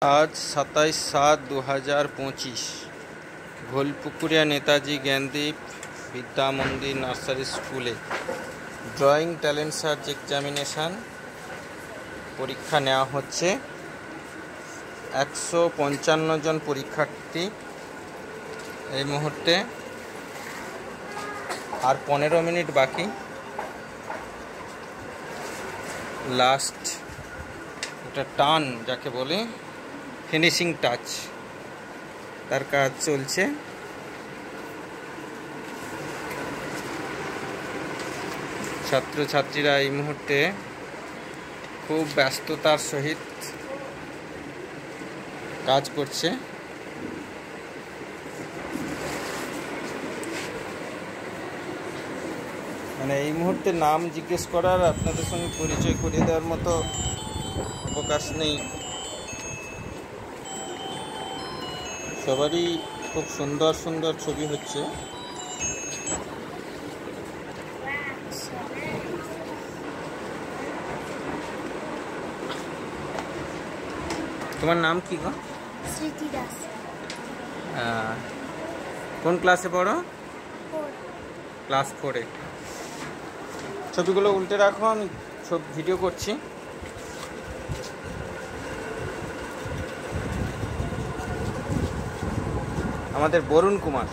आज 27/7/2025 ঘোলপুকুরিয়া নেতাজি জ্ঞানদীপ বিদ্যা মন্দির নার্সারি স্কুলে ড্রয়িং ট্যালেন্ট সার্চ এক্সামিনেশান পরীক্ষা নেওয়া হচ্ছে। 155 জন পরীক্ষার্থী এই মুহূর্তে, আর 15 মিনিট বাকি। লাস্ট এটা টান যাকে বলে ফিনিশিং টাচ, তার কাজ চলছে। ছাত্রছাত্রীরা এই মুহূর্তে খুব ব্যস্ততার সহিত কাজ করছে। মানে এই মুহূর্তে নাম জিজ্ঞেস করার, আপনাদের সঙ্গে পরিচয় করিয়ে দেওয়ার মতো অবকাশ নেই। সবারই খুব সুন্দর সুন্দর ছবি হচ্ছে। তোমার নাম কি গো? স্মৃতি দাস। কোন ক্লাসে পড়ো? ক্লাস 4-এ। ছবিগুলো উল্টে রাখো, আমি সব ভিডিও করছি। আমাদের বরুণ কুমার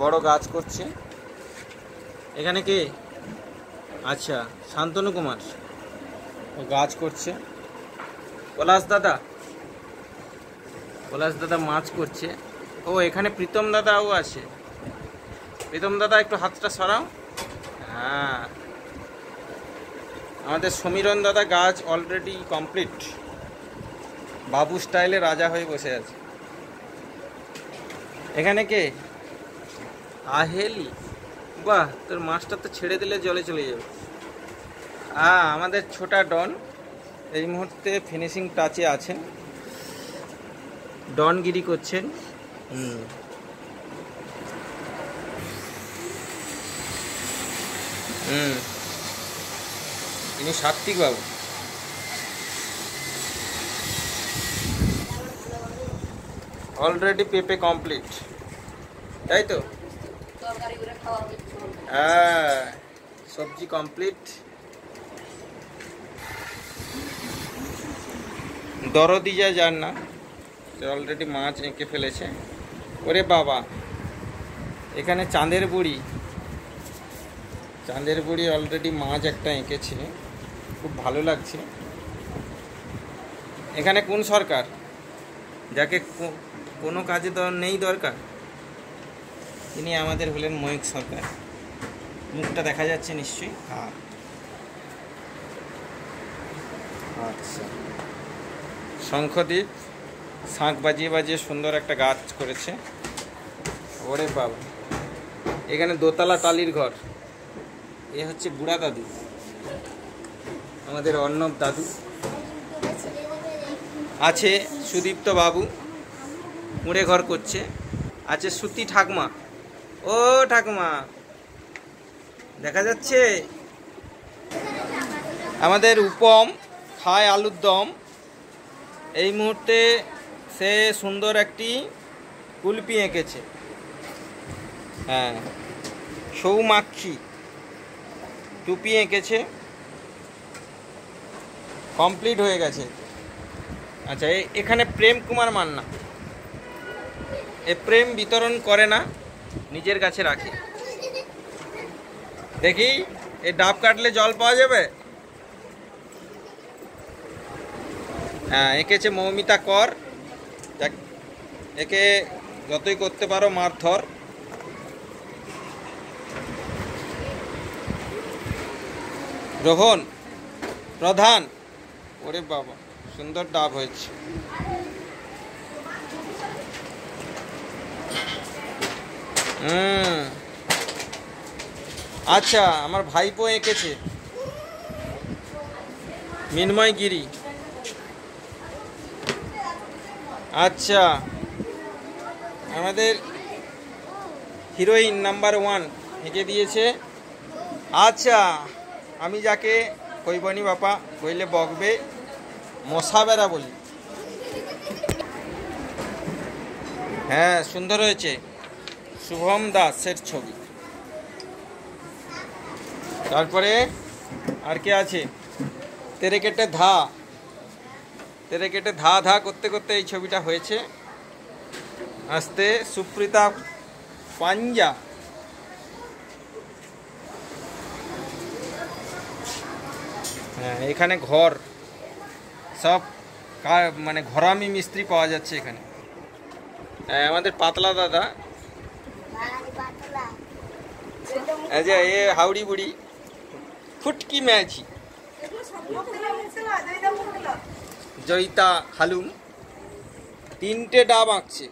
বড় গাছ করছে। এখানে কে? আচ্ছা, শান্তনু কুমার ও গাছ করছে। পলাশ দাদা মাছ করছে। ও এখানে প্রীতম দাদাও আছে। প্রীতম দাদা একটু হাতটা সরাও। হ্যাঁ, আমাদের সমীরণ দাদা গাছ অলরেডি কমপ্লিট। বাবু স্টাইলে রাজা হয়ে বসে আছে। এখানে কে? আহেলি। বাহ, তোর মাছটা তো ছেড়ে দিলে জলে চলে যাবে। আমাদের ছোটা ডন এই মুহূর্তে ফিনিশিং টাচে আছেন, ডনগিরি করছেন। তিনি সাত্বিক বাবু। অলরেডি পেঁপে কমপ্লিট, তাই তো? হ্যাঁ, সবজি কমপ্লিট। দরদি যায় যার না, অলরেডি মাছ এঁকে ফেলেছে। ওরে বাবা, এখানে চাঁদের বুড়ি অলরেডি মাছ একটা এঁকেছে, খুব ভালো লাগছে। এখানে কোন সরকার, যাকে কোনো কাজে নেই দরকার, তিনি আমাদের হলেন ময়ূক সরকার। মুখটা দেখা যাচ্ছে নিশ্চয়ই। হ্যাঁ, আচ্ছা। শঙ্খদ্বীপ শাঁখ বাজিয়ে বাজিয়ে সুন্দর একটা গাছ করেছে। ওরে বাবা, এখানে দোতলা টালির ঘর। এ হচ্ছে বুড়া দাদু, আমাদের অর্ণব দাদু আছে। সুদীপ্ত বাবু মুড়ে ঘর করছে। আছে সুতি ঠাকুমা। ও ঠাকুমা দেখা যাচ্ছে। আমাদের উপম খায় আলুর দম। এই মুহূর্তে সে সুন্দর একটি কুলপি এঁকেছে। হ্যাঁ, সৌমাক্ষী টুপি এঁকেছে, কমপ্লিট হয়ে গেছে। আচ্ছা, এখানে প্রেম কুমার মান্না, এ প্রেম বিতরণ করে না, নিজের কাছে রাখে। দেখি এই ডাব কাটলে জল পাওয়া যাবে। হ্যাঁ, এঁকেছে মৌমিতা কর। একে যতই করতে পারো মারধর। রোহন প্রধান। ওরে বাবা, সুন্দর ডাব হয়েছে। আচ্ছা, আমার ভাইপো এঁকেছে মিন্ময় গিরি। আচ্ছা, আমাদের হিরোইন নাম্বার 1 এঁকে দিয়েছে। আচ্ছা, আমি যাকে কইবনি বাপা কইলে বকবে, মশা বেড়া বলি, হ্যাঁ, সুন্দর হয়েছে। শুভম দাসের ছবি। তারপরে আর কে আছে? তেরে কেটে ধা ধা করতে করতে এই ছবিটা হয়েছে। আসতে সুপ্রিতা পাঞ্জা। হ্যাঁ, এখানে ঘর সব মানে ঘরামি মিস্ত্রি পাওয়া যাচ্ছে এখানে। আমাদের পাতলা দাদা, এই যে এ হাউড়ি বুড়ি ফুটকি ম্যাচি জয়িতা হালুম 3টে ডাব আঁকছে।